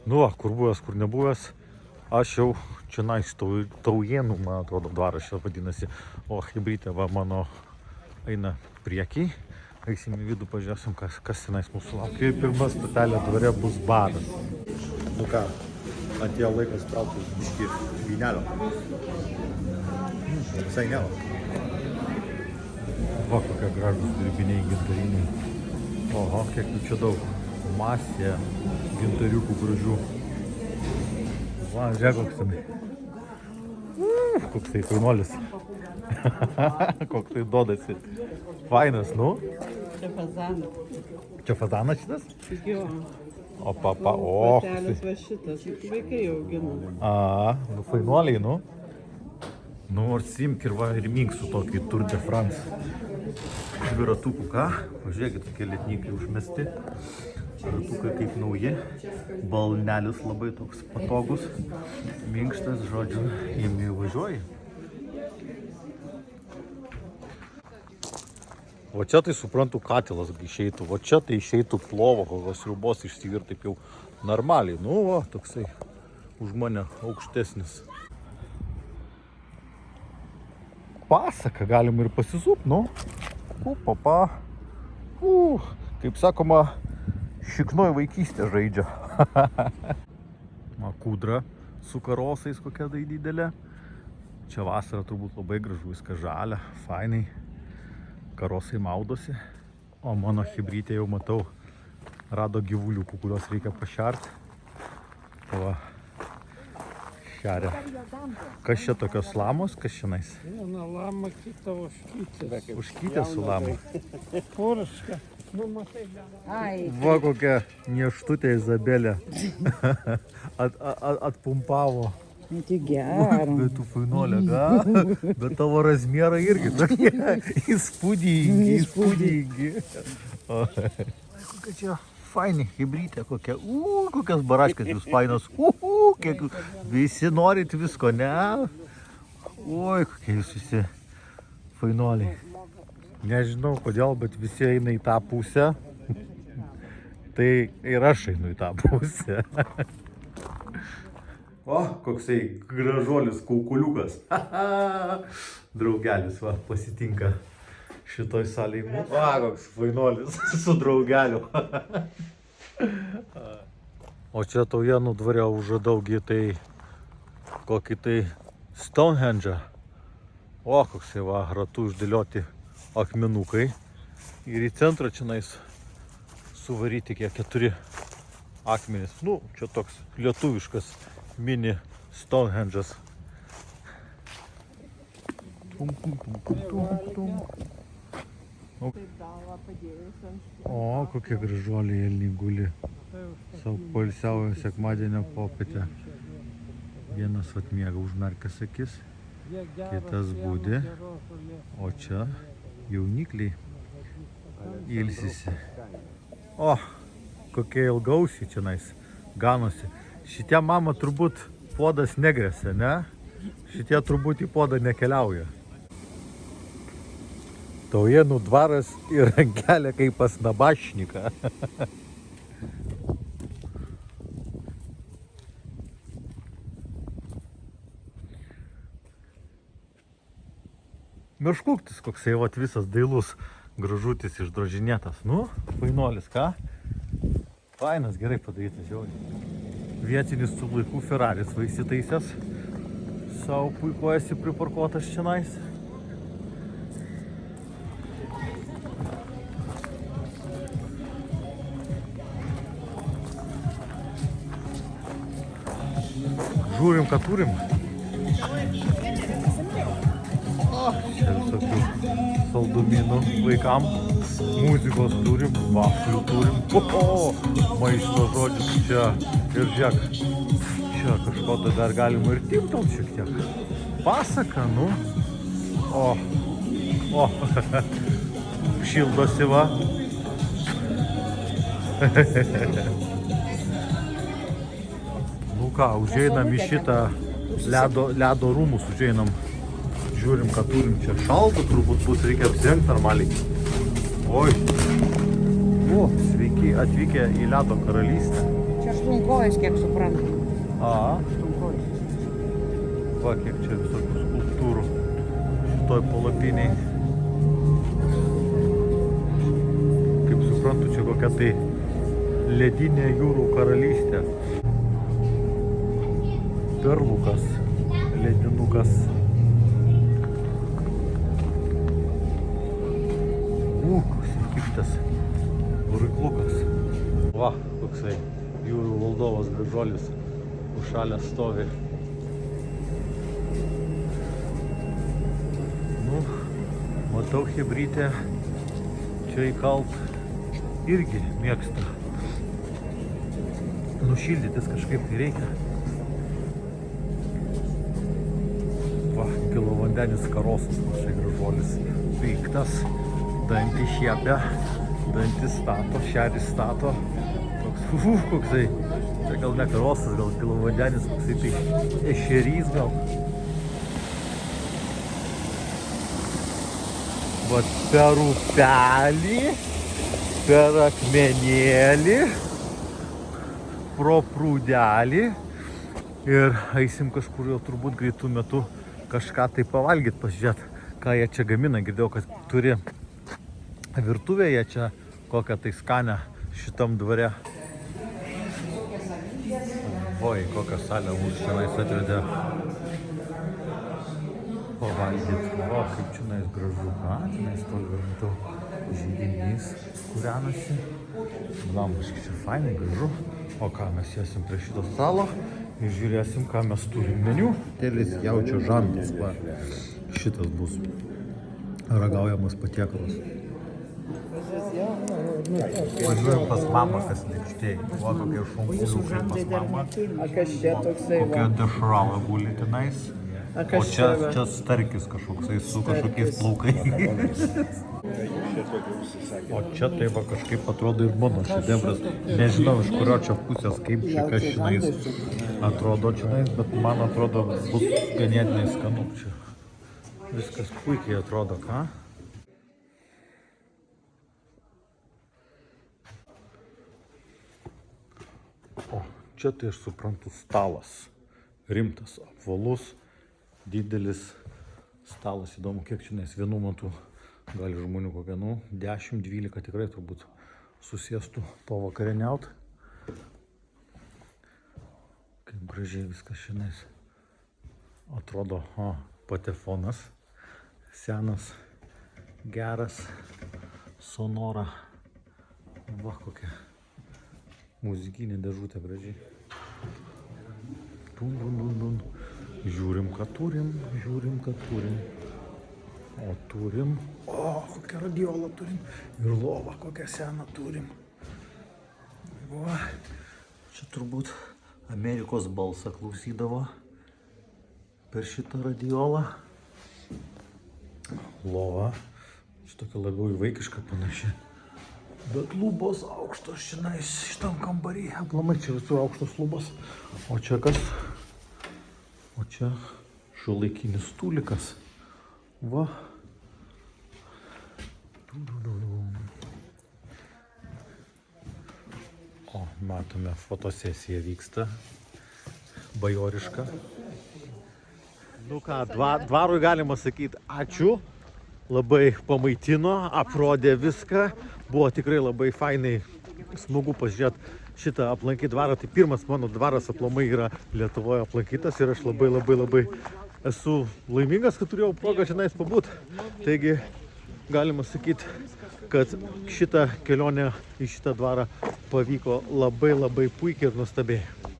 Nu, kur buvęs, kur nebuvęs. Aš jau čia nais Taujienų, man atrodo, dvaras čia vadinasi. O Chebrytė va mano eina priekiai. Eisim į vidų, pažiūrėsim, kas tenais mūsų laukia. Pirma stotelė dvare bus baras. Nu ką, atėjo laikas traukti biškį vynelio. Visai nėra. Va, kokie gražūs dirbiniai gintariniai. Oho, kiek jų čia daug. Masė gintariukų gražių. Va, žiūrėk, koks tenai. Koks tai fainuolis. Koks tai dodasi. Fainas, nu? Čia fazanas. Čia fazanas šitas? Jo. O papa, o. Patelės va šitas. Vaikai augina. A, nu fainuoliai, nu. Nu, ar simk ir va, ir mink su tokį Tour de France. Dviratukų, ką? Pažiūrėkit, tokie lietnykai užmesti. Dviratukai kaip nauji. Balnelis labai toks patogus. Minkštas, žodžiu, jame važiuoji. O čia tai suprantu katilas išeitų. O čia tai išeitų plovo, kokios sriubos išsivirti taip jau normaliai. Nu, va, toksai už mane aukštesnis. Pasaka galim ir pasisupt, nu. Papa. Kaip sakoma, šiknoj vaikystė žaidžia. Kūdra su karosais kokia tai didelė. Čia vasara turbūt labai gražu, viskas žalia, fainai. Karosai maudosi. O mano Chebrytė jau matau, rado gyvuliukų, kuriuos reikia pašert. Va. Šeria. Kas čia tokios lamos, kas šiandien? Viena lama, kita oškytė. Užkytė su lamai. Purška. Nu, matai, gal. Va kokia nieštutė Izabelė. Atpumpavo. Tai gero. Bet tu fainolė, ką? Bet tavo razmėrai irgi tokie įspūdingi. Kokia čia faini Chebrytė kokia. Kokias baraškas jūs fainos. Kiek visi norit visko, ne? Oi, kokie jūs visi fainoliai. Nežinau kodėl, bet visi eina į tą pusę. Tai ir aš einu į tą pusę. O, koksai gražuolis kaukuliukas. Draugelis, va, pasitinka šitoj salėj mūsų. Va, koks fainolis su draugeliu. O čia Taujienų dvare užradaugi tai kokį tai Stonehenge. O, koksai va, ratu išdėlioti akmenukai. Ir į centrą čionais suvaryti kiek 4 akmenys. Nu, čia toks lietuviškas mini Stonehenge'as. O, kokie gražuoliai elniai guli. Sau poilsiauja sekmadienio popietę. Vienas atmiega užmerkęs akis, kitas budi, o čia jaunikliai ilsisi. O, kokie ilgausiai čionais ganosi. Šitie mama turbūt podas negresia, ne? Šitie turbūt į podą nekeliauja. Taujienų dvaras ir rankelė kaip pas nabašniką. Miškuktis koksai vat visas dailus gražutis išdrožinėtas. Nu, fainolis, ką? Fainas, gerai padarytas žiauriai. Vietinis tų laikų Ferraris va įsitaisęs. Sau puikuojasi priparkuotas čionais. Žiūrim, ką turim. Čia visokių saldumynų vaikam. Muzikos turim, vaflių turim. Maisto žodžius čia. Ir žiūrėk, čia kažko tai dar galima ir tiptelt šiek tiek. Pasaka, nu. O. Šildosi va. Nu ką, užeinam į šitą ledo rūmus, užeinam. Žiūrim, ką turim čia. Šalta turbūt bus, reikia apsirengti normaliai. Oi. O, sveiki atvykę į ledo karalystę. Čia Aštunkojus, kiek suprantu. A, Aštunkojus. va, kiek čia visokių skulptūrų šitoj palapiniai. Kaip suprantu, čia kokia tai ledinė jūrų karalystė. Perlukas, ledinukas. Įkiptas variklukas. Va, koksai jūrų valdovas Gražuolis užšalęs stovi. Nu, matau, chebrytė čia įkalt irgi mėgsta. Nušildytis kažkaip tai reikia. Va, kilovandenis karosas, štai Gražuolis veiktas. Dantį šiepia, dantis stato, šeris stato. Toks, koksai, čia gal ne karosas, gal kilovandenis, koksai tai ešerys gal. Vat per upelį, per akmenėlį, pro prūdelį ir eisim kažkur jau turbūt greitų metų kažką tai pavalgyt, pasižiūrėt, ką jie čia gamina. Girdėjau, kad turi virtuvėje čia kokią tai skanę šitam dvare. Oi, kokią salę mūsų čionais atvedė pavalgyt. O, kaip čionais gražu. A, čionais toli matau židinys kūrenasi. Lambaškai čia fainai, gražu. O ką, mes sėsim prie šito stalo ir žiūrėsim, ką mes turim meniu. Telis jaučio žandas, va. Šitas bus ragaujamas patiekalas. Važiuojam pas mamą, kas lėkštėj. Va, tokie šunkuliukai pas mamą. A kas čia toksai Kokia va? dešrava guli tenais. A O kas čia čia? starkis kažkoksai su kažkokiais plaukais. O čia tai va kažkaip atrodo ir mano šedevras. Nežinau, iš kurio čia pusės, kaip čia kas čionais atrodo čionais, bet man atrodo bus ganėtinai skanu čia. Viskas puikiai atrodo, ką? O, čia tai aš suprantu stalas. Rimtas, apvalus, didelis stalas. Įdomu, kiek čionais vienu metu gali žmonių kokią, 10-12 tikrai turbūt susėstų pavakarieniaut. Kaip gražiai viskas čionais atrodo. O, patefonas. Senas, geras, sonora. Va, kokia muzikinė dėžutė gražiai. Dun, dun, dun, dun. Žiūrim, ką turim, žiūrim, ką turim. O turim, kokią radiolą turim. Ir lovą kokią seną turim. Va, čia turbūt Amerikos balsą klausydavo per šitą radiolą. Lova, šitokia labiau į vaikišką panaši. Bet lubos aukštos šiandien šitam kambarį. Aplamai čia visur aukštos lubos. O čia kas? O čia šiuolaikinis stūlikas. Va. O, matome, fotosesija vyksta. Bajoriška. Nu ką, dvarui galima sakyti ačiū. Labai pamaitino, aprodė viską. Buvo tikrai labai fainai, smagu pažiūrėti šitą aplankyti dvarą. Tai pirmas mano dvaras aplamai yra Lietuvoje aplankytas ir aš labai esu laimingas, kad turėjau progą šiandien pabūti. Taigi galima sakyti, kad šitą kelionę į šitą dvarą pavyko labai puikiai ir nuostabiai.